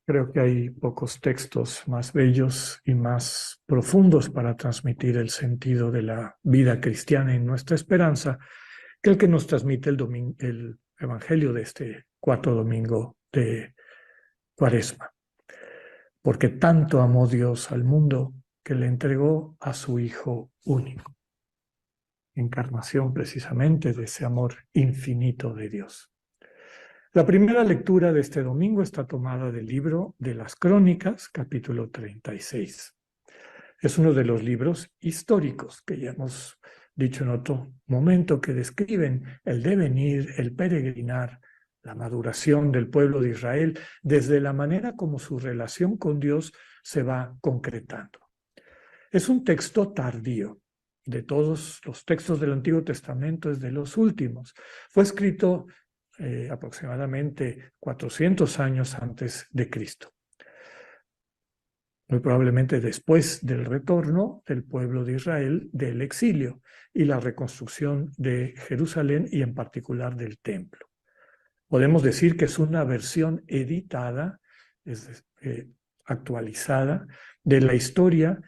Creo que hay pocos textos más bellos y más profundos para transmitir el sentido de la vida cristiana y nuestra esperanza que el que nos transmite el Evangelio de este cuarto domingo de Cuaresma. Porque tanto amó Dios al mundo que le entregó a su Hijo único. Encarnación precisamente de ese amor infinito de Dios. La primera lectura de este domingo está tomada del libro de las Crónicas, capítulo 36. Es uno de los libros históricos que ya hemos dicho en otro momento, que describen el devenir, el peregrinar, la maduración del pueblo de Israel, desde la manera como su relación con Dios se va concretando. Es un texto tardío. De todos los textos del Antiguo Testamento es de los últimos. Fue escrito aproximadamente 400 años antes de Cristo. Muy probablemente después del retorno del pueblo de Israel del exilio y la reconstrucción de Jerusalén y en particular del templo. Podemos decir que es una versión editada, actualizada de la historia,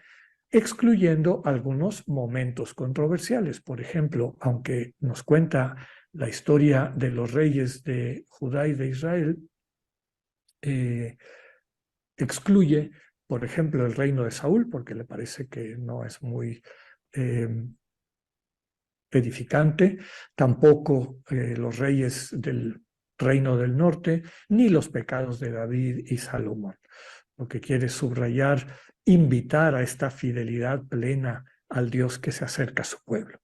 excluyendo algunos momentos controversiales. Por ejemplo, aunque nos cuenta la historia de los reyes de Judá y de Israel, excluye, por ejemplo, el reino de Saúl, porque le parece que no es muy edificante, tampoco los reyes del reino del norte, ni los pecados de David y Salomón. Lo que quiere subrayar, invitar a esta fidelidad plena al Dios que se acerca a su pueblo.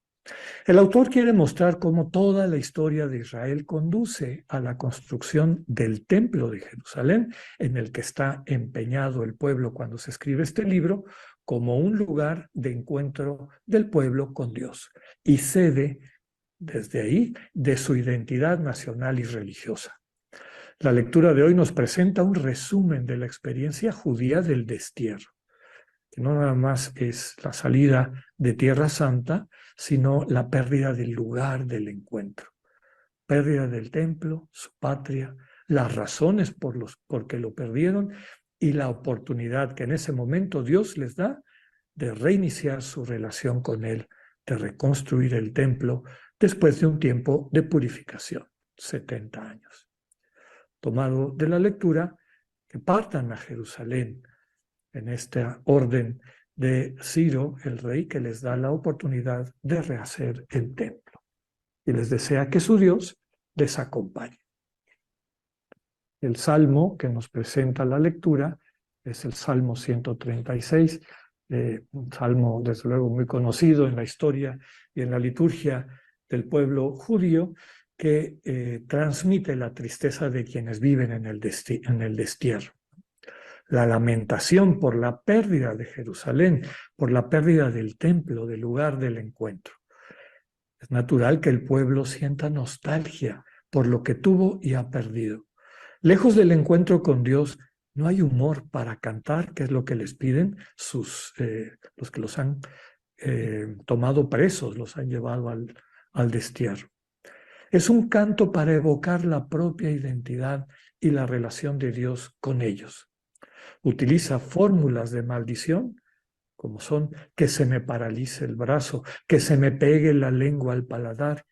El autor quiere mostrar cómo toda la historia de Israel conduce a la construcción del templo de Jerusalén, en el que está empeñado el pueblo cuando se escribe este libro, como un lugar de encuentro del pueblo con Dios y sede, desde ahí, de su identidad nacional y religiosa. La lectura de hoy nos presenta un resumen de la experiencia judía del destierro, que no nada más es la salida de Tierra Santa, sino la pérdida del lugar del encuentro, pérdida del templo, su patria, las razones por que lo perdieron y la oportunidad que en ese momento Dios les da de reiniciar su relación con Él, de reconstruir el templo después de un tiempo de purificación, 70 años. Tomado de la lectura, que partan a Jerusalén en esta orden de Ciro, el rey, que les da la oportunidad de rehacer el templo y les desea que su Dios les acompañe. El salmo que nos presenta la lectura es el Salmo 136, un salmo desde luego muy conocido en la historia y en la liturgia del pueblo judío, que transmite la tristeza de quienes viven en el destierro. La lamentación por la pérdida de Jerusalén, por la pérdida del templo, del lugar del encuentro. Es natural que el pueblo sienta nostalgia por lo que tuvo y ha perdido. Lejos del encuentro con Dios, no hay humor para cantar, que es lo que les piden los que los han tomado presos, los han llevado al destierro. Es un canto para evocar la propia identidad y la relación de Dios con ellos. Utiliza fórmulas de maldición, como son que se me paralice el brazo, que se me pegue la lengua al paladar,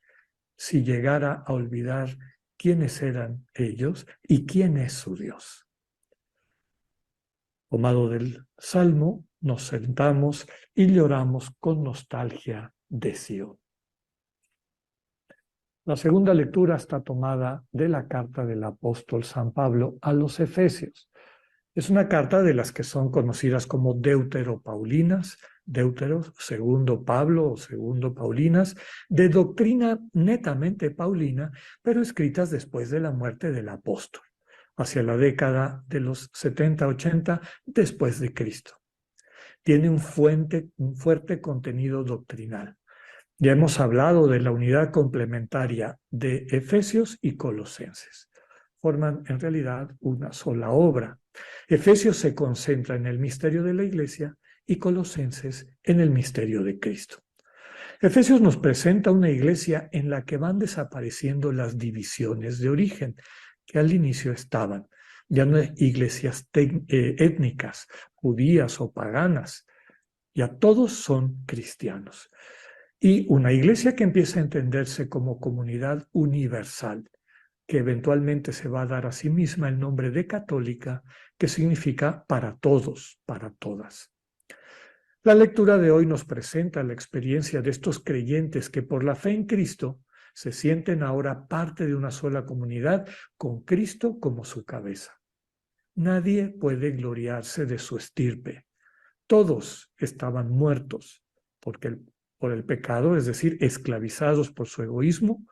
si llegara a olvidar quiénes eran ellos y quién es su Dios. Tomado del Salmo, nos sentamos y lloramos con nostalgia de Sion. La segunda lectura está tomada de la carta del apóstol San Pablo a los Efesios. Es una carta de las que son conocidas como deuteropaulinas, deuteros, segundo Pablo o segundo Paulinas, de doctrina netamente paulina, pero escritas después de la muerte del apóstol, hacia la década de los 70-80 después de Cristo. Tiene un fuerte contenido doctrinal. Ya hemos hablado de la unidad complementaria de Efesios y Colosenses. Forman en realidad una sola obra. Efesios se concentra en el misterio de la Iglesia y Colosenses en el misterio de Cristo. Efesios nos presenta una iglesia en la que van desapareciendo las divisiones de origen que al inicio estaban. Ya no hay iglesias étnicas, judías o paganas. Ya todos son cristianos. Y una iglesia que empieza a entenderse como comunidad universal, que eventualmente se va a dar a sí misma el nombre de católica, que significa para todos, para todas. La lectura de hoy nos presenta la experiencia de estos creyentes que por la fe en Cristo se sienten ahora parte de una sola comunidad con Cristo como su cabeza. Nadie puede gloriarse de su estirpe. Todos estaban muertos por el pecado, es decir, esclavizados por su egoísmo,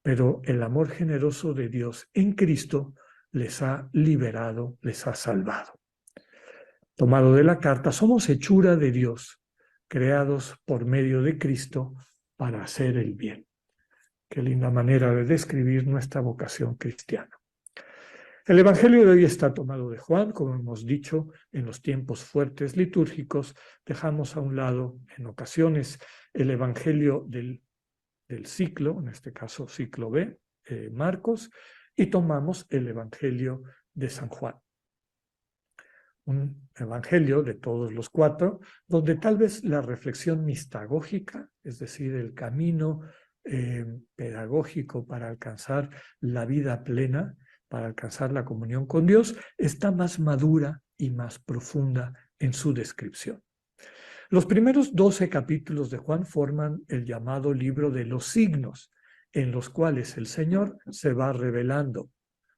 pero el amor generoso de Dios en Cristo les ha liberado, les ha salvado. Tomado de la carta, somos hechura de Dios, creados por medio de Cristo para hacer el bien. Qué linda manera de describir nuestra vocación cristiana. El Evangelio de hoy está tomado de Juan, como hemos dicho, en los tiempos fuertes litúrgicos. Dejamos a un lado, en ocasiones, el Evangelio del ciclo, en este caso ciclo B, Marcos, y tomamos el Evangelio de San Juan. Un evangelio de todos los cuatro, donde tal vez la reflexión mistagógica, es decir, el camino pedagógico para alcanzar la vida plena, para alcanzar la comunión con Dios, está más madura y más profunda en su descripción. Los primeros 12 capítulos de Juan forman el llamado libro de los signos, en los cuales el Señor se va revelando,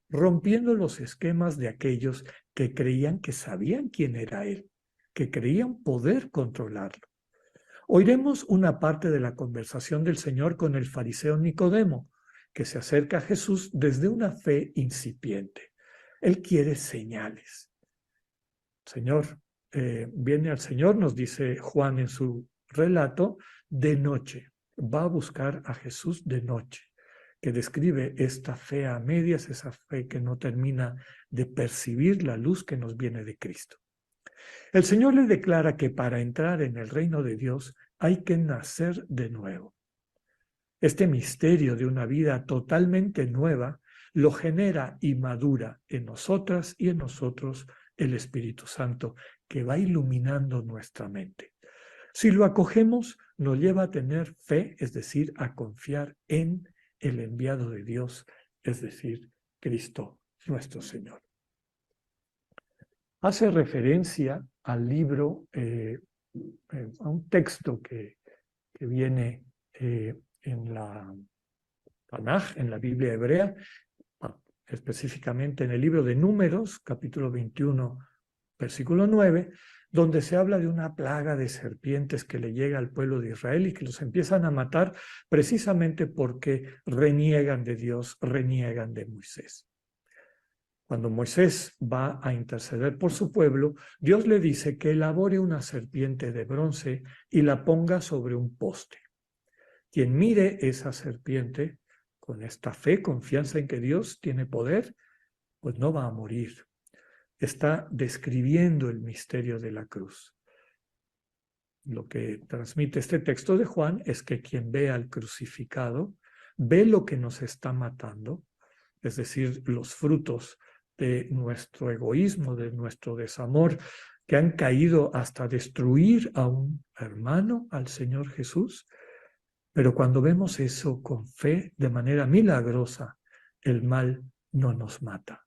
rompiendo los esquemas de aquellos que creían que sabían quién era Él, que creían poder controlarlo. Oiremos una parte de la conversación del Señor con el fariseo Nicodemo, que se acerca a Jesús desde una fe incipiente. Él quiere señales. Señor, viene al Señor, nos dice Juan en su relato, de noche. Va a buscar a Jesús de noche, que describe esta fe a medias, esa fe que no termina de percibir la luz que nos viene de Cristo. El Señor le declara que para entrar en el reino de Dios hay que nacer de nuevo. Este misterio de una vida totalmente nueva lo genera y madura en nosotras y en nosotros el Espíritu Santo, que va iluminando nuestra mente. Si lo acogemos, nos lleva a tener fe, es decir, a confiar en el enviado de Dios, es decir, Cristo nuestro Señor. Hace referencia al libro, a un texto que viene en la Tanaj, en la Biblia hebrea, específicamente en el libro de Números, capítulo 21, versículo 9, donde se habla de una plaga de serpientes que le llega al pueblo de Israel y que los empiezan a matar precisamente porque reniegan de Dios, reniegan de Moisés. Cuando Moisés va a interceder por su pueblo, Dios le dice que elabore una serpiente de bronce y la ponga sobre un poste. Quien mire esa serpiente con esta fe, confianza en que Dios tiene poder, pues no va a morir. Está describiendo el misterio de la cruz. Lo que transmite este texto de Juan es que quien ve al crucificado, ve lo que nos está matando, es decir, los frutos de nuestro egoísmo, de nuestro desamor, que han caído hasta destruir a un hermano, al Señor Jesús. Pero cuando vemos eso con fe, de manera milagrosa, el mal no nos mata.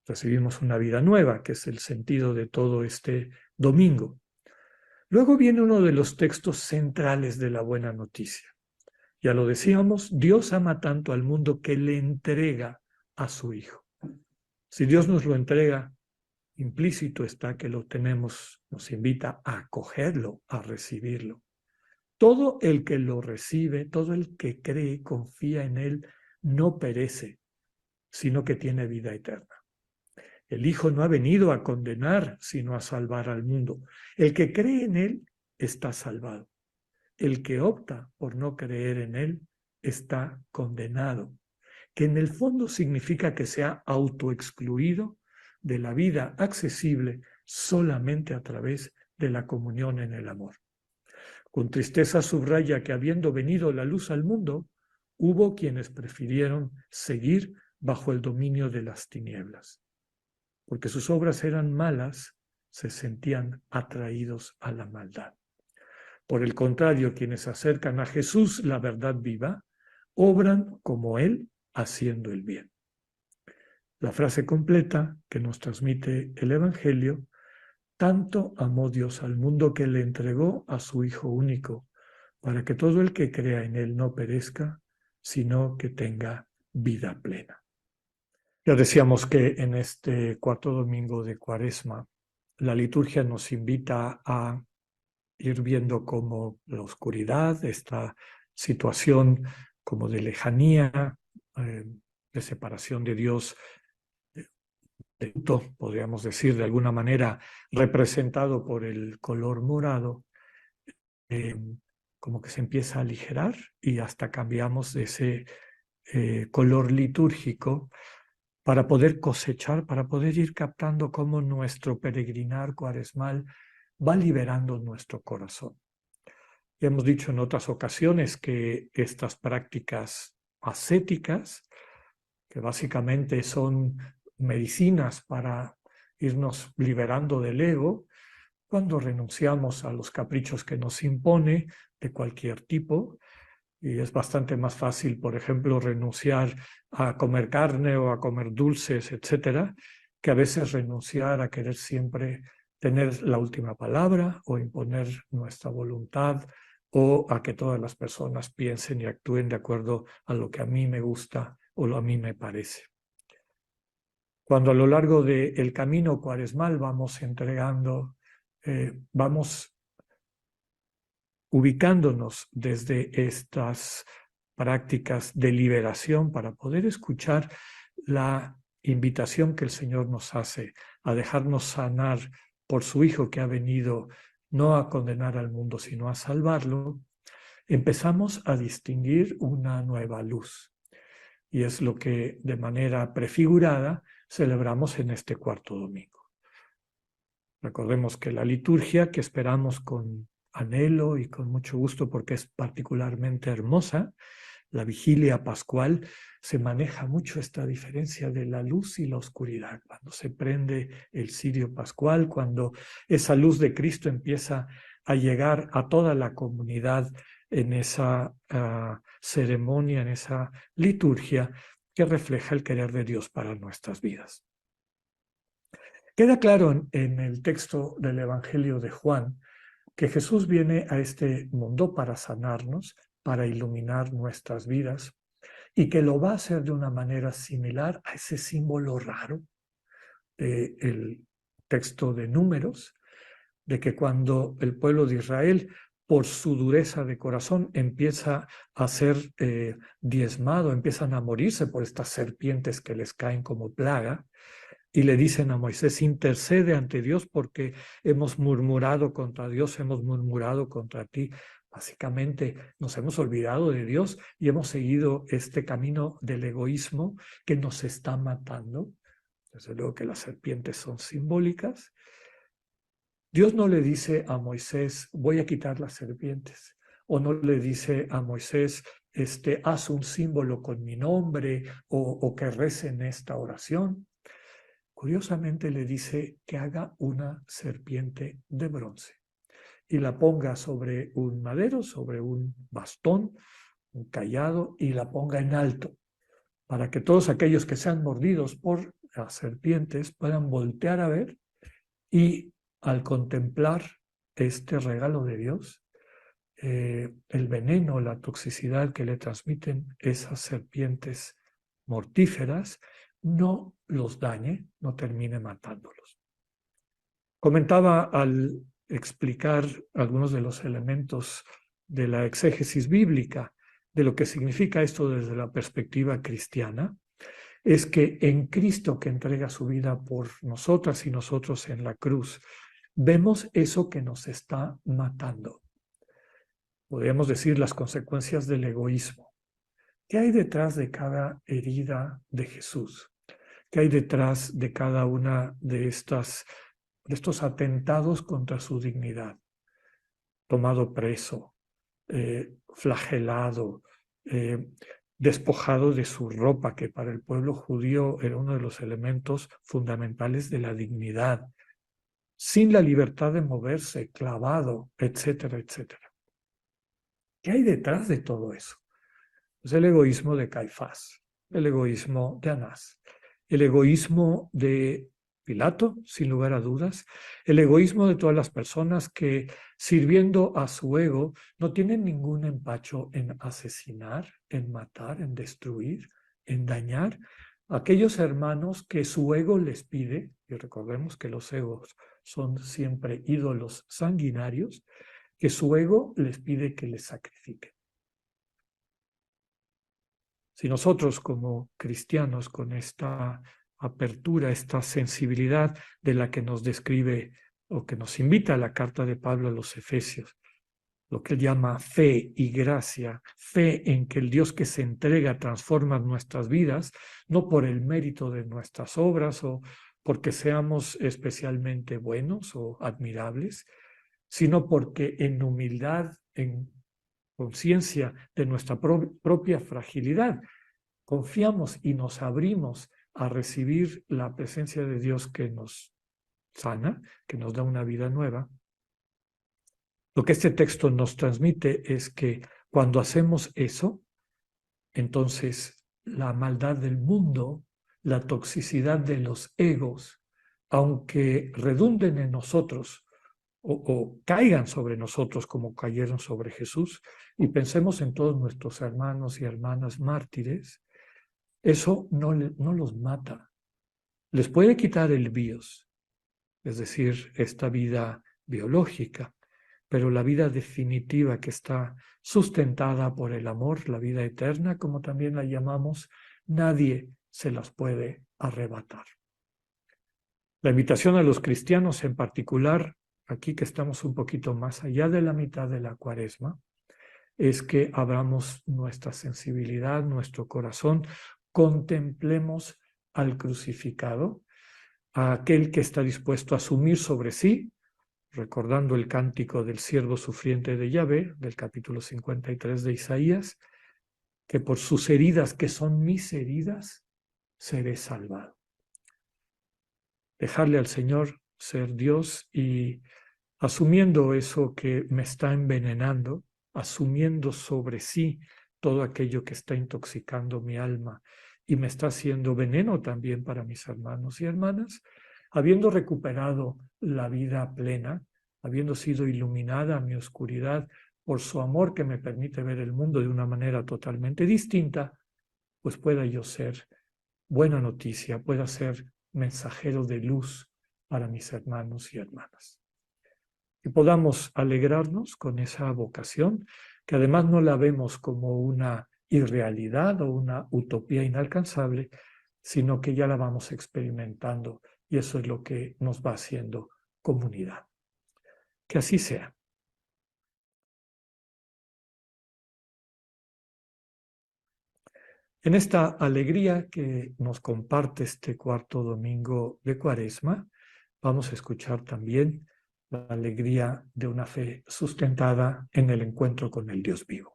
Recibimos una vida nueva, que es el sentido de todo este domingo. Luego viene uno de los textos centrales de la buena noticia. Ya lo decíamos, Dios ama tanto al mundo que le entrega a su Hijo. Si Dios nos lo entrega, implícito está que lo tenemos, nos invita a acogerlo, a recibirlo. Todo el que lo recibe, todo el que cree, confía en Él, no perece, sino que tiene vida eterna. El Hijo no ha venido a condenar, sino a salvar al mundo. El que cree en Él está salvado. El que opta por no creer en Él está condenado, que en el fondo significa que se ha autoexcluido de la vida accesible solamente a través de la comunión en el amor. Con tristeza subraya que habiendo venido la luz al mundo, hubo quienes prefirieron seguir bajo el dominio de las tinieblas. Porque sus obras eran malas, se sentían atraídos a la maldad. Por el contrario, quienes se acercan a Jesús, la verdad viva, obran como Él, haciendo el bien. La frase completa que nos transmite el Evangelio: tanto amó Dios al mundo que le entregó a su Hijo único, para que todo el que crea en Él no perezca, sino que tenga vida plena. Ya decíamos que en este cuarto domingo de Cuaresma, la liturgia nos invita a ir viendo cómo la oscuridad, esta situación como de lejanía, de separación de Dios, de luto, podríamos decir de alguna manera, representado por el color morado, eh, como que se empieza a aligerar y hasta cambiamos de ese color litúrgico para poder cosechar, para poder ir captando cómo nuestro peregrinar cuaresmal va liberando nuestro corazón. Ya hemos dicho en otras ocasiones que estas prácticas ascéticas, que básicamente son medicinas para irnos liberando del ego, cuando renunciamos a los caprichos que nos impone de cualquier tipo, y es bastante más fácil, por ejemplo, renunciar a comer carne o a comer dulces, etcétera, que a veces renunciar a querer siempre tener la última palabra o imponer nuestra voluntad o a que todas las personas piensen y actúen de acuerdo a lo que a mí me gusta o lo a mí me parece. Cuando a lo largo del camino cuaresmal vamos entregando, vamos ubicándonos desde estas prácticas de liberación para poder escuchar la invitación que el Señor nos hace a dejarnos sanar por su Hijo que ha venido no a condenar al mundo, sino a salvarlo, empezamos a distinguir una nueva luz. Y es lo que de manera prefigurada celebramos en este cuarto domingo. Recordemos que la liturgia, que esperamos con anhelo y con mucho gusto porque es particularmente hermosa, la vigilia pascual, se maneja mucho esta diferencia de la luz y la oscuridad. Cuando se prende el cirio pascual, cuando esa luz de Cristo empieza a llegar a toda la comunidad en esa ceremonia, en esa liturgia que refleja el querer de Dios para nuestras vidas. Queda claro en el texto del Evangelio de Juan que Jesús viene a este mundo para sanarnos, para iluminar nuestras vidas, y que lo va a hacer de una manera similar a ese símbolo raro del texto de Números, de que cuando el pueblo de Israel, por su dureza de corazón, empieza a ser diezmado, empiezan a morirse por estas serpientes que les caen como plaga, y le dicen a Moisés: intercede ante Dios porque hemos murmurado contra Dios, hemos murmurado contra ti. Básicamente nos hemos olvidado de Dios y hemos seguido este camino del egoísmo que nos está matando. Desde luego que las serpientes son simbólicas. Dios no le dice a Moisés: voy a quitar las serpientes. O no le dice a Moisés: haz un símbolo con mi nombre o que recen esta oración. Curiosamente le dice que haga una serpiente de bronce y la ponga sobre un madero, sobre un bastón, un cayado, y la ponga en alto, para que todos aquellos que sean mordidos por las serpientes puedan voltear a ver y al contemplar este regalo de Dios, el veneno, la toxicidad que le transmiten esas serpientes mortíferas, no los dañe, no termine matándolos. Comentaba al explicar algunos de los elementos de la exégesis bíblica de lo que significa esto desde la perspectiva cristiana, es que en Cristo, que entrega su vida por nosotras y nosotros en la cruz, vemos eso que nos está matando. Podríamos decir las consecuencias del egoísmo. ¿Qué hay detrás de cada herida de Jesús? ¿Qué hay detrás de cada una de estos atentados contra su dignidad? Tomado preso, flagelado, despojado de su ropa, que para el pueblo judío era uno de los elementos fundamentales de la dignidad, sin la libertad de moverse, clavado, etcétera, etcétera. ¿Qué hay detrás de todo eso? Pues el egoísmo de Caifás, el egoísmo de Anás, el egoísmo de Pilato, sin lugar a dudas, el egoísmo de todas las personas que, sirviendo a su ego, no tienen ningún empacho en asesinar, en matar, en destruir, en dañar a aquellos hermanos que su ego les pide, y recordemos que los egos son siempre ídolos sanguinarios, que su ego les pide que les sacrifiquen. Si nosotros como cristianos, con esta apertura, esta sensibilidad de la que nos describe o que nos invita a la carta de Pablo a los Efesios, lo que él llama fe y gracia, fe en que el Dios que se entrega transforma nuestras vidas, no por el mérito de nuestras obras o porque seamos especialmente buenos o admirables, sino porque en humildad, en conciencia de nuestra propia fragilidad, confiamos y nos abrimos a recibir la presencia de Dios que nos sana, que nos da una vida nueva. Lo que este texto nos transmite es que cuando hacemos eso, entonces la maldad del mundo, la toxicidad de los egos, aunque redunden en nosotros o caigan sobre nosotros como cayeron sobre Jesús, y pensemos en todos nuestros hermanos y hermanas mártires, eso no los mata. Les puede quitar el bios, es decir, esta vida biológica, pero la vida definitiva que está sustentada por el amor, la vida eterna, como también la llamamos, nadie se las puede arrebatar. La invitación a los cristianos en particular, aquí que estamos un poquito más allá de la mitad de la Cuaresma, es que abramos nuestra sensibilidad, nuestro corazón, contemplemos al crucificado, a aquel que está dispuesto a asumir sobre sí, recordando el cántico del siervo sufriente de Yahvé, del capítulo 53 de Isaías, que por sus heridas, que son mis heridas, seré salvado. Dejarle al Señor ser Dios y asumiendo eso que me está envenenando, asumiendo sobre sí todo aquello que está intoxicando mi alma y me está haciendo veneno también para mis hermanos y hermanas, habiendo recuperado la vida plena, habiendo sido iluminada mi oscuridad por su amor que me permite ver el mundo de una manera totalmente distinta, pues pueda yo ser buena noticia, pueda ser mensajero de luz para mis hermanos y hermanas. Y podamos alegrarnos con esa vocación, que además no la vemos como una irrealidad o una utopía inalcanzable, sino que ya la vamos experimentando y eso es lo que nos va haciendo comunidad. Que así sea. En esta alegría que nos comparte este cuarto domingo de Cuaresma, vamos a escuchar también la alegría de una fe sustentada en el encuentro con el Dios vivo.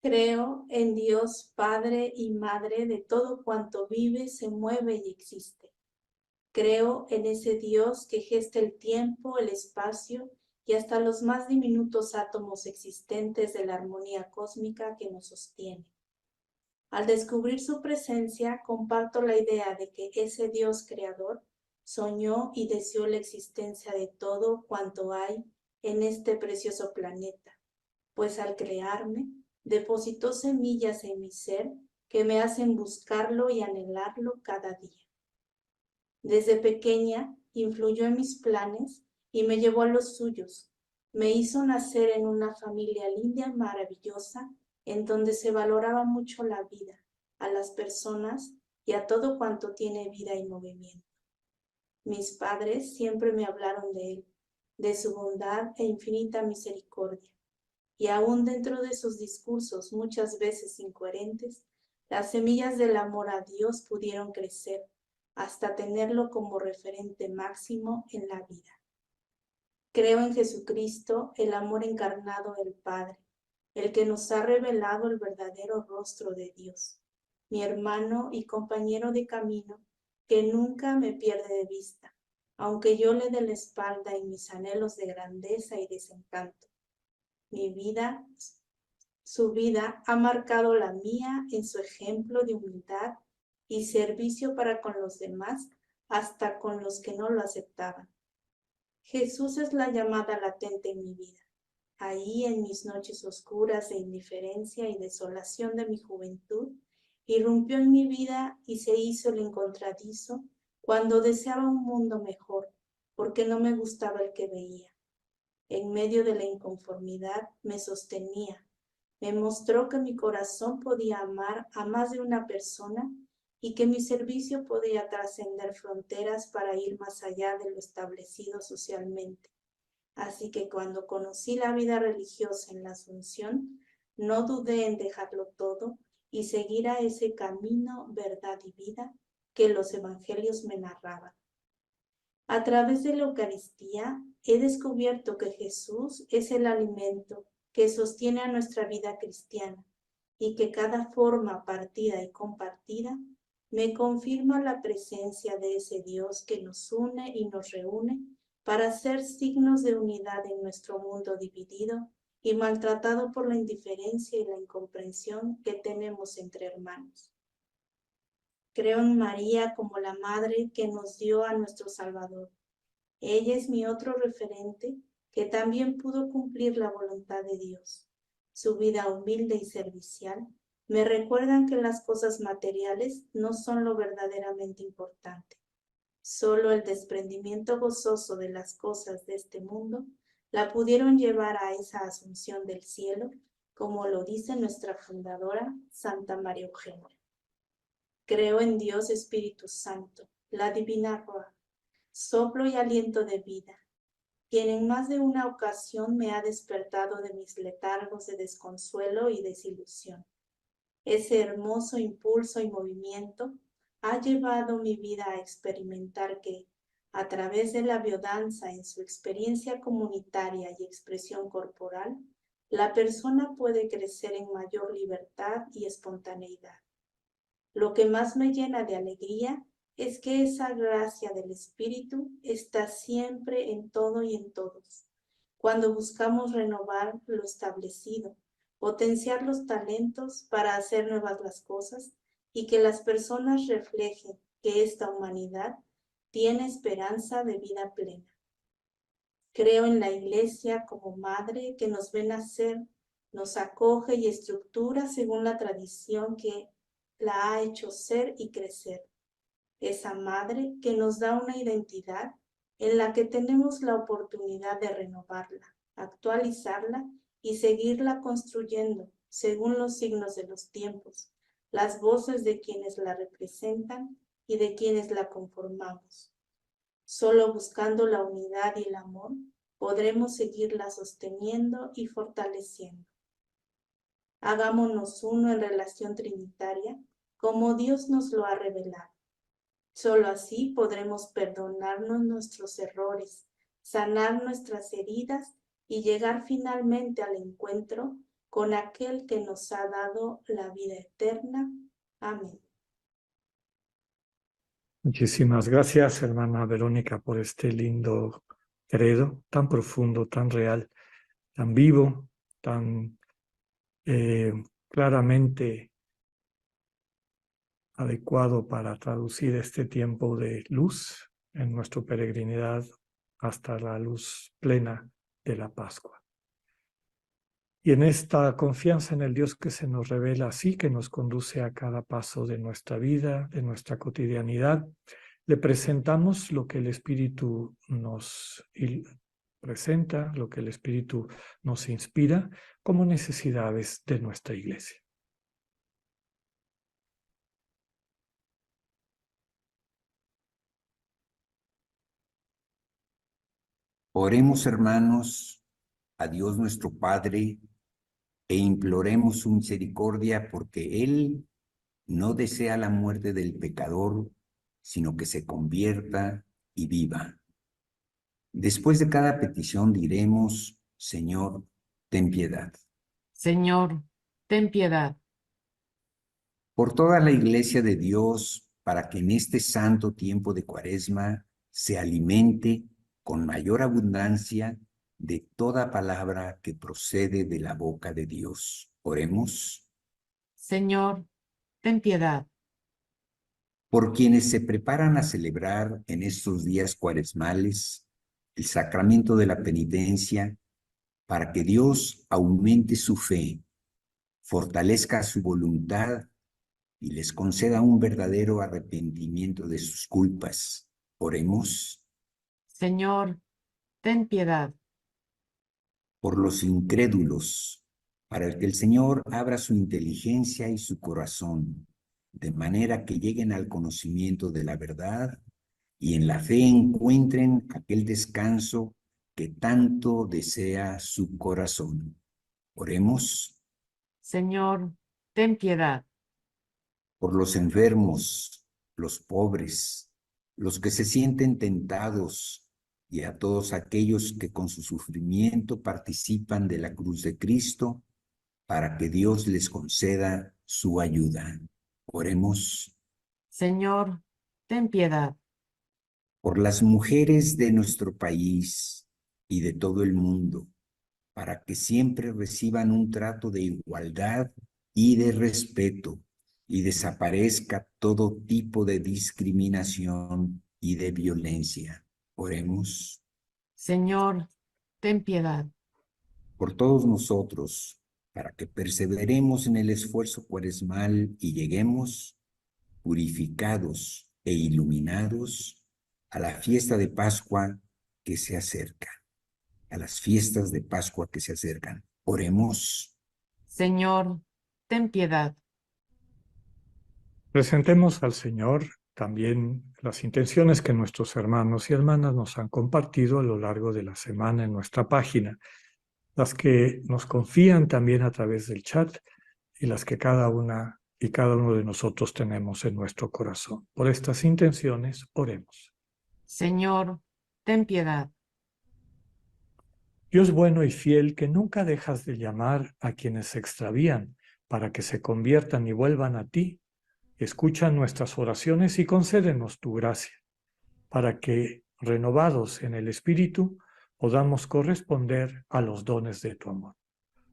Creo en Dios, Padre y Madre de todo cuanto vive, se mueve y existe. Creo en ese Dios que gesta el tiempo, el espacio y hasta los más diminutos átomos existentes de la armonía cósmica que nos sostiene. Al descubrir su presencia, comparto la idea de que ese Dios creador soñó y deseó la existencia de todo cuanto hay en este precioso planeta, pues al crearme, depositó semillas en mi ser que me hacen buscarlo y anhelarlo cada día. Desde pequeña influyó en mis planes y me llevó a los suyos. Me hizo nacer en una familia linda y maravillosa, en donde se valoraba mucho la vida, a las personas y a todo cuanto tiene vida y movimiento. Mis padres siempre me hablaron de él, de su bondad e infinita misericordia. Y aún dentro de sus discursos, muchas veces incoherentes, las semillas del amor a Dios pudieron crecer hasta tenerlo como referente máximo en la vida. Creo en Jesucristo, el amor encarnado del Padre, el que nos ha revelado el verdadero rostro de Dios, mi hermano y compañero de camino, que nunca me pierde de vista, aunque yo le dé la espalda en mis anhelos de grandeza y desencanto. Mi vida, su vida ha marcado la mía en su ejemplo de humildad y servicio para con los demás, hasta con los que no lo aceptaban. Jesús es la llamada latente en mi vida. Ahí, en mis noches oscuras de indiferencia y desolación de mi juventud, irrumpió en mi vida y se hizo el encontradizo cuando deseaba un mundo mejor, porque no me gustaba el que veía. En medio de la inconformidad me sostenía, me mostró que mi corazón podía amar a más de una persona y que mi servicio podía trascender fronteras para ir más allá de lo establecido socialmente. Así que cuando conocí la vida religiosa en la Asunción, no dudé en dejarlo todo y seguir a ese camino, verdad y vida que los evangelios me narraban. A través de la Eucaristía he descubierto que Jesús es el alimento que sostiene a nuestra vida cristiana y que cada forma partida y compartida me confirma la presencia de ese Dios que nos une y nos reúne para ser signos de unidad en nuestro mundo dividido y maltratado por la indiferencia y la incomprensión que tenemos entre hermanos. Creo en María como la Madre que nos dio a nuestro Salvador. Ella es mi otro referente que también pudo cumplir la voluntad de Dios. Su vida humilde y servicial me recuerdan que las cosas materiales no son lo verdaderamente importante. Solo el desprendimiento gozoso de las cosas de este mundo la pudieron llevar a esa asunción del cielo, como lo dice nuestra fundadora, Santa María Eugenia. Creo en Dios Espíritu Santo, la divina Ruach, soplo y aliento de vida, quien en más de una ocasión me ha despertado de mis letargos de desconsuelo y desilusión. Ese hermoso impulso y movimiento ha llevado mi vida a experimentar que, a través de la biodanza en su experiencia comunitaria y expresión corporal, la persona puede crecer en mayor libertad y espontaneidad. Lo que más me llena de alegría es que esa gracia del Espíritu está siempre en todo y en todos. Cuando buscamos renovar lo establecido, potenciar los talentos para hacer nuevas las cosas y que las personas reflejen que esta humanidad tiene esperanza de vida plena. Creo en la Iglesia como madre que nos ve nacer, nos acoge y estructura según la tradición que la ha hecho ser y crecer. Esa madre que nos da una identidad en la que tenemos la oportunidad de renovarla, actualizarla y seguirla construyendo según los signos de los tiempos, las voces de quienes la representan y de quienes la conformamos. Solo buscando la unidad y el amor podremos seguirla sosteniendo y fortaleciendo. Hagámonos uno en relación trinitaria, como Dios nos lo ha revelado. Solo así podremos perdonarnos nuestros errores, sanar nuestras heridas y llegar finalmente al encuentro con aquel que nos ha dado la vida eterna. Amén. Muchísimas gracias, hermana Verónica, por este lindo credo, tan profundo, tan real, tan vivo, tan claramente adecuado para traducir este tiempo de luz en nuestra peregrinidad hasta la luz plena de la Pascua. Y en esta confianza en el Dios que se nos revela así, que nos conduce a cada paso de nuestra vida, de nuestra cotidianidad, le presentamos lo que el Espíritu nos presenta, lo que el Espíritu nos inspira como necesidades de nuestra Iglesia. Oremos, hermanos, a Dios nuestro Padre e imploremos su misericordia porque Él no desea la muerte del pecador, sino que se convierta y viva. Después de cada petición diremos, Señor, ten piedad. Señor, ten piedad. Por toda la Iglesia de Dios, para que en este santo tiempo de Cuaresma se alimente con mayor abundancia de toda palabra que procede de la boca de Dios. Oremos. Señor, ten piedad. Por quienes se preparan a celebrar en estos días cuaresmales el sacramento de la penitencia, para que Dios aumente su fe, fortalezca su voluntad y les conceda un verdadero arrepentimiento de sus culpas. Oremos. Señor, ten piedad. Por los incrédulos, para que el Señor abra su inteligencia y su corazón, de manera que lleguen al conocimiento de la verdad y en la fe encuentren aquel descanso que tanto desea su corazón. Oremos. Señor, ten piedad. Por los enfermos, los pobres, los que se sienten tentados y a todos aquellos que con su sufrimiento participan de la cruz de Cristo, para que Dios les conceda su ayuda. Oremos. Señor, ten piedad. Por las mujeres de nuestro país y de todo el mundo, para que siempre reciban un trato de igualdad y de respeto, y desaparezca todo tipo de discriminación y de violencia. Oremos. Señor, ten piedad. Por todos nosotros, para que perseveremos en el esfuerzo cuaresmal y lleguemos purificados e iluminados a la fiesta de Pascua que se acerca, a las fiestas de Pascua que se acercan. Oremos. Señor, ten piedad. Presentemos al Señor también las intenciones que nuestros hermanos y hermanas nos han compartido a lo largo de la semana en nuestra página, las que nos confían también a través del chat y las que cada una y cada uno de nosotros tenemos en nuestro corazón. Por estas intenciones, oremos. Señor, ten piedad. Dios bueno y fiel, que nunca dejas de llamar a quienes se extravían para que se conviertan y vuelvan a ti, escucha nuestras oraciones y concédenos tu gracia, para que, renovados en el Espíritu, podamos corresponder a los dones de tu amor.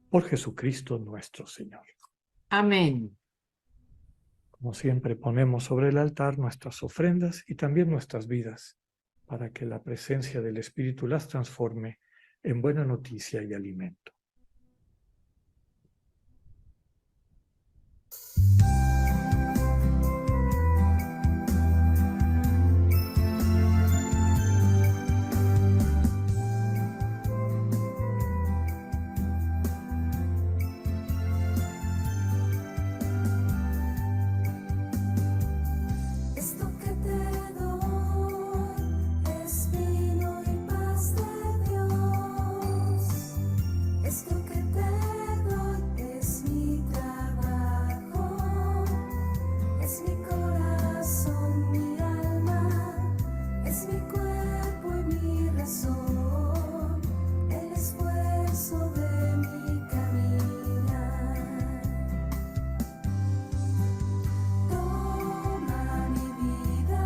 Por Jesucristo nuestro Señor. Amén. Como siempre, ponemos sobre el altar nuestras ofrendas y también nuestras vidas, para que la presencia del Espíritu las transforme en buena noticia y alimento. Esto que te doy es vino y paz de Dios. Esto que te doy es mi trabajo, es mi corazón, mi alma, es mi cuerpo y mi razón, el esfuerzo de mi caminar. Toma mi vida,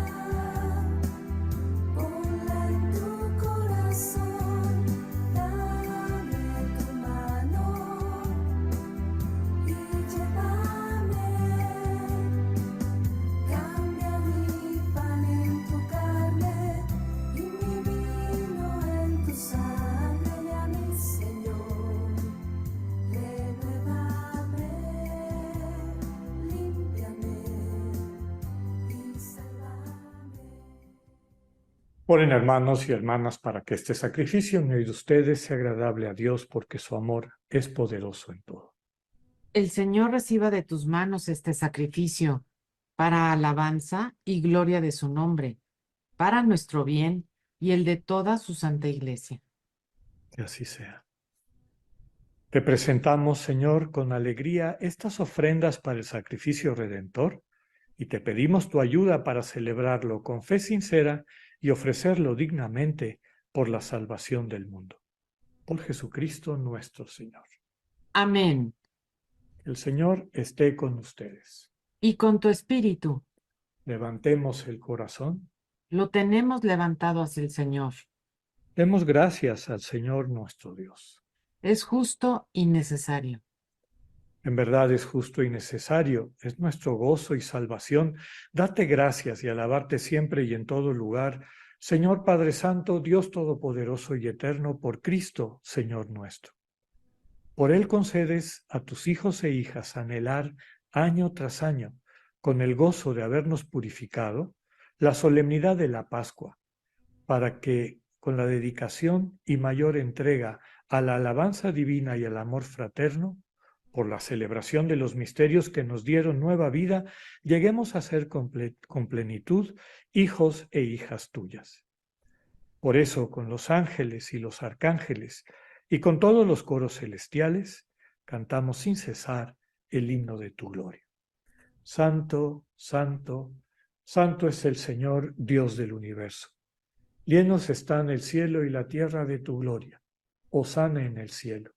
ponla en tu corazón, dame tu mano y llévame. Cambia mi pan en tu carne y mi vino en tu sangre, y a mi Señor, renuévame, límpiame y sálvame. Oren, hermanos y hermanas, para que este sacrificio en medio de ustedes sea agradable a Dios, porque su amor es poderoso en todo. El Señor reciba de tus manos este sacrificio para alabanza y gloria de su nombre, para nuestro bien y el de toda su santa iglesia. Que así sea. Te presentamos, Señor, con alegría estas ofrendas para el sacrificio redentor y te pedimos tu ayuda para celebrarlo con fe sincera y ofrecerlo dignamente por la salvación del mundo. Por Jesucristo nuestro Señor. Amén. El Señor esté con ustedes. Y con tu espíritu, Levantemos el corazón. lo tenemos levantado hacia el Señor. Demos gracias al Señor nuestro Dios. Es justo y necesario. En verdad es justo y necesario, es nuestro gozo y salvación. Date gracias y alabarte siempre y en todo lugar, Señor Padre Santo, Dios Todopoderoso y Eterno, por Cristo, Señor nuestro. Por Él concedes a tus hijos e hijas anhelar año tras año, con el gozo de habernos purificado, la solemnidad de la Pascua, para que, con la dedicación y mayor entrega a la alabanza divina y al amor fraterno, por la celebración de los misterios que nos dieron nueva vida, lleguemos a ser con plenitud hijos e hijas tuyas. Por eso, con los ángeles y los arcángeles y con todos los coros celestiales, cantamos sin cesar el himno de tu gloria. Santo, santo, santo es el Señor, Dios del universo. Llenos están el cielo y la tierra de tu gloria. Hosana en el cielo.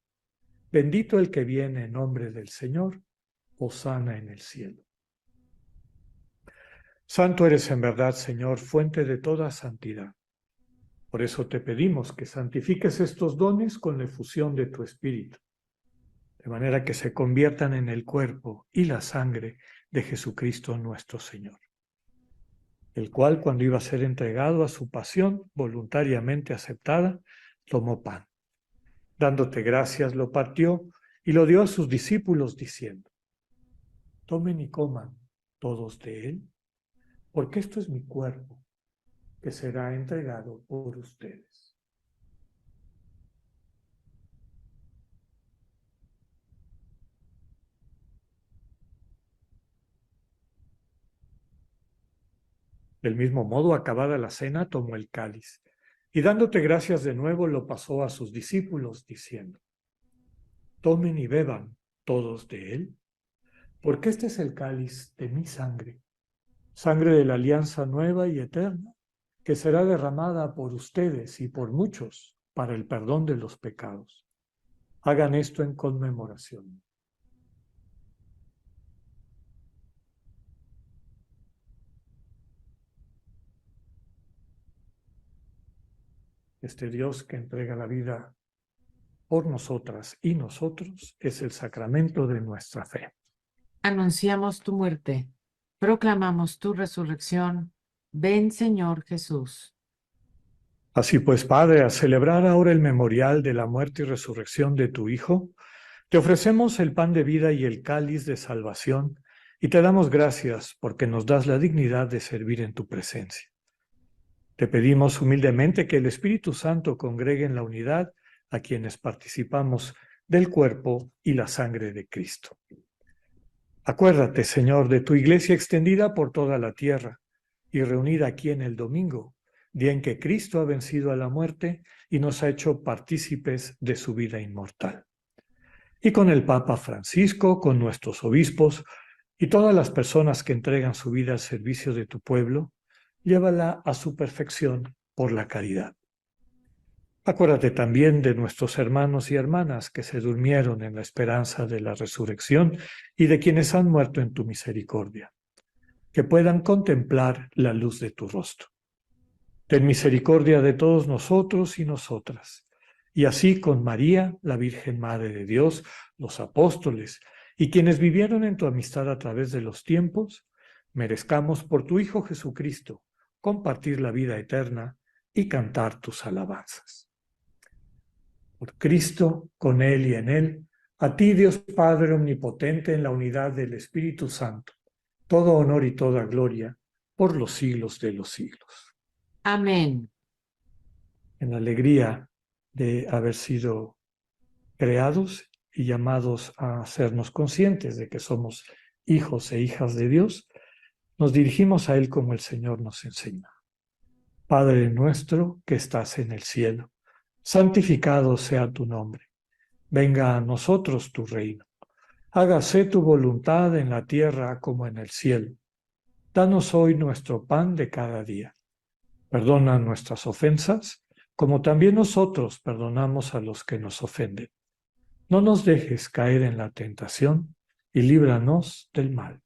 Bendito el que viene en nombre del Señor. Hosana en el cielo. Santo eres en verdad, Señor, fuente de toda santidad. Por eso te pedimos que santifiques estos dones con la efusión de tu Espíritu, de manera que se conviertan en el cuerpo y la sangre de Jesucristo nuestro Señor, el cual, cuando iba a ser entregado a su pasión voluntariamente aceptada, tomó pan. Dándote gracias, lo partió y lo dio a sus discípulos, diciendo: tomen y coman todos de él, porque esto es mi cuerpo, que será entregado por ustedes. Del mismo modo, acabada la cena, tomó el cáliz, y dándote gracias de nuevo, lo pasó a sus discípulos, diciendo: tomen y beban todos de él, porque este es el cáliz de mi sangre, sangre de la alianza nueva y eterna, que será derramada por ustedes y por muchos para el perdón de los pecados. Hagan esto en conmemoración. Este Dios que entrega la vida por nosotras y nosotros es el sacramento de nuestra fe. Anunciamos tu muerte, proclamamos tu resurrección. Ven, Señor Jesús. Así pues, Padre, a celebrar ahora el memorial de la muerte y resurrección de tu Hijo, te ofrecemos el pan de vida y el cáliz de salvación, y te damos gracias porque nos das la dignidad de servir en tu presencia. Te pedimos humildemente que el Espíritu Santo congregue en la unidad a quienes participamos del cuerpo y la sangre de Cristo. Acuérdate, Señor, de tu iglesia extendida por toda la tierra y reunida aquí en el domingo, día en que Cristo ha vencido a la muerte y nos ha hecho partícipes de su vida inmortal. Y con el Papa Francisco, con nuestros obispos y todas las personas que entregan su vida al servicio de tu pueblo, llévala a su perfección por la caridad. Acuérdate también de nuestros hermanos y hermanas que se durmieron en la esperanza de la resurrección y de quienes han muerto en tu misericordia, que puedan contemplar la luz de tu rostro. Ten misericordia de todos nosotros y nosotras, y así con María, la Virgen Madre de Dios, los apóstoles y quienes vivieron en tu amistad a través de los tiempos, merezcamos por tu Hijo Jesucristo compartir la vida eterna y cantar tus alabanzas. Por Cristo, con Él y en Él, a ti, Dios Padre omnipotente, en la unidad del Espíritu Santo, todo honor y toda gloria por los siglos de los siglos. Amén. En la alegría de haber sido creados y llamados a hacernos conscientes de que somos hijos e hijas de Dios, nos dirigimos a Él como el Señor nos enseña. Padre nuestro que estás en el cielo, santificado sea tu nombre. Venga a nosotros tu reino. Hágase tu voluntad en la tierra como en el cielo. Danos hoy nuestro pan de cada día. Perdona nuestras ofensas, como también nosotros perdonamos a los que nos ofenden. No nos dejes caer en la tentación y líbranos del mal.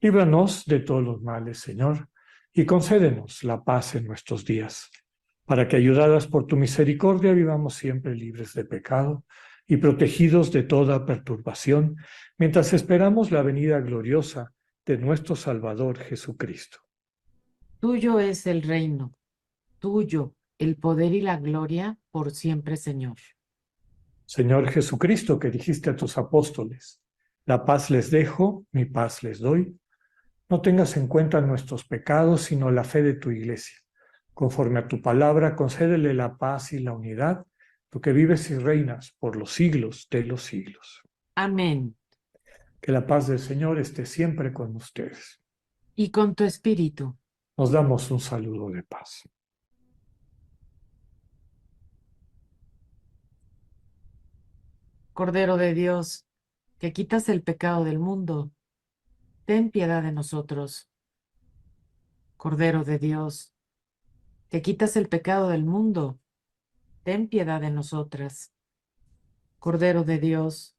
Líbranos de todos los males, Señor, y concédenos la paz en nuestros días, para que, ayudadas por tu misericordia, vivamos siempre libres de pecado y protegidos de toda perturbación, mientras esperamos la venida gloriosa de nuestro Salvador Jesucristo. Tuyo es el reino, tuyo el poder y la gloria por siempre, Señor. Señor Jesucristo, que dijiste a tus apóstoles, la paz les dejo, mi paz les doy, no tengas en cuenta nuestros pecados, sino la fe de tu Iglesia. Conforme a tu palabra, concédele la paz y la unidad, tú que vives y reinas por los siglos de los siglos. Amén. Que la paz del Señor esté siempre con ustedes. Y con tu espíritu. Nos damos un saludo de paz. Cordero de Dios, que quitas el pecado del mundo, ten piedad de nosotros. Cordero de Dios, que quitas el pecado del mundo, ten piedad de nosotras. Cordero de Dios,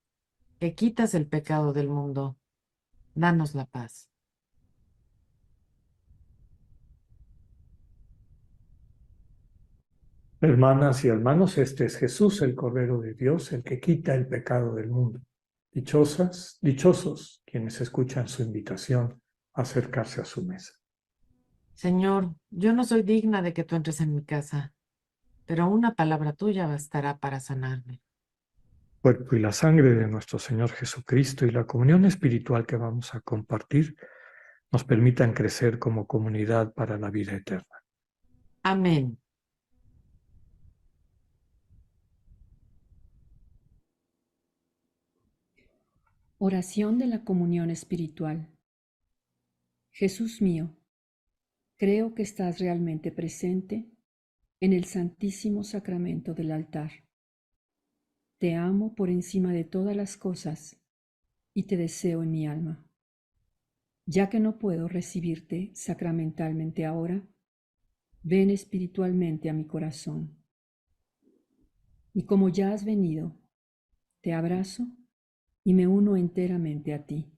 que quitas el pecado del mundo, danos la paz. Hermanas y hermanos, este es Jesús, el Cordero de Dios, el que quita el pecado del mundo. Dichosos quienes escuchan su invitación a acercarse a su mesa. Señor, yo no soy digna de que tú entres en mi casa, pero una palabra tuya bastará para sanarme. Cuerpo y la sangre de nuestro Señor Jesucristo y la comunión espiritual que vamos a compartir nos permitan crecer como comunidad para la vida eterna. Amén. Oración de la comunión espiritual. Jesús mío, creo que estás realmente presente en el Santísimo Sacramento del altar. Te amo por encima de todas las cosas y te deseo en mi alma. Ya que no puedo recibirte sacramentalmente ahora, ven espiritualmente a mi corazón. Y como ya has venido, te abrazo y me uno enteramente a ti.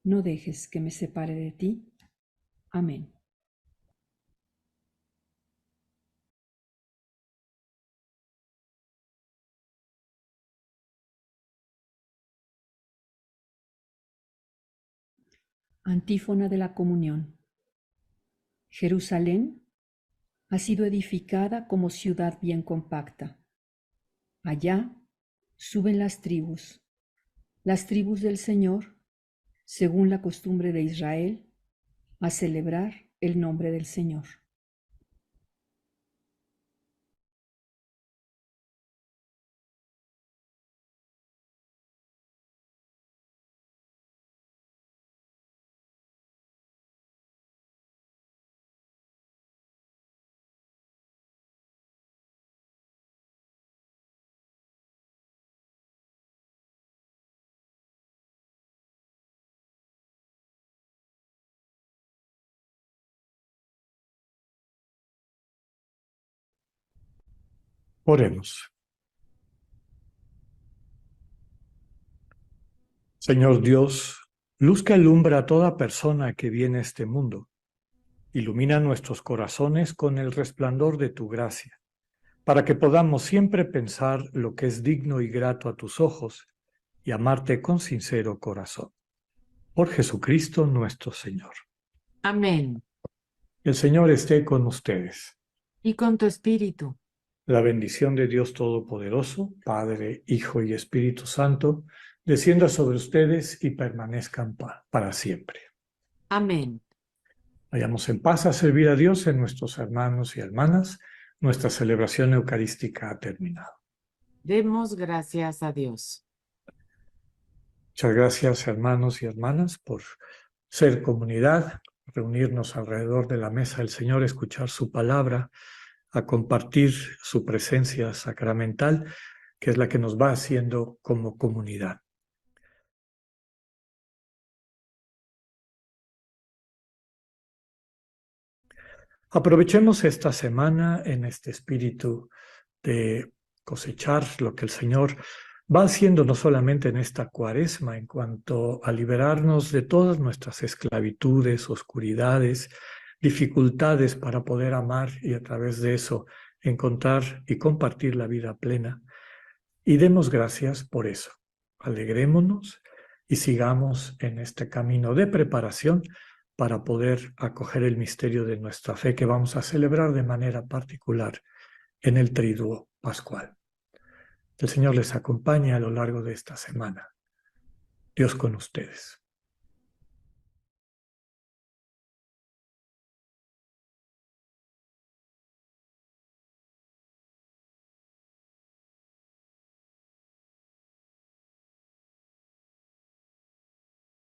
No dejes que me separe de ti. Amén. Antífona de la comunión. Jerusalén ha sido edificada como ciudad bien compacta. Allá suben las tribus del Señor, según la costumbre de Israel, a celebrar el nombre del Señor. Oremos. Señor Dios, luz que alumbra a toda persona que viene a este mundo, ilumina nuestros corazones con el resplandor de tu gracia, para que podamos siempre pensar lo que es digno y grato a tus ojos y amarte con sincero corazón. Por Jesucristo nuestro Señor. Amén. El Señor esté con ustedes. Y con tu espíritu. La bendición de Dios Todopoderoso, Padre, Hijo y Espíritu Santo, descienda sobre ustedes y permanezcan para siempre. Amén. Vayamos en paz a servir a Dios en nuestros hermanos y hermanas. Nuestra celebración eucarística ha terminado. Demos gracias a Dios. Muchas gracias, hermanos y hermanas, por ser comunidad, reunirnos alrededor de la mesa del Señor, escuchar su palabra, a compartir su presencia sacramental, que es la que nos va haciendo como comunidad. Aprovechemos esta semana en este espíritu de cosechar lo que el Señor va haciendo no solamente en esta Cuaresma en cuanto a liberarnos de todas nuestras esclavitudes, oscuridades, dificultades para poder amar y a través de eso encontrar y compartir la vida plena. Y demos gracias por eso. Alegrémonos y sigamos en este camino de preparación para poder acoger el misterio de nuestra fe que vamos a celebrar de manera particular en el Triduo Pascual. El Señor les acompañe a lo largo de esta semana. Dios con ustedes.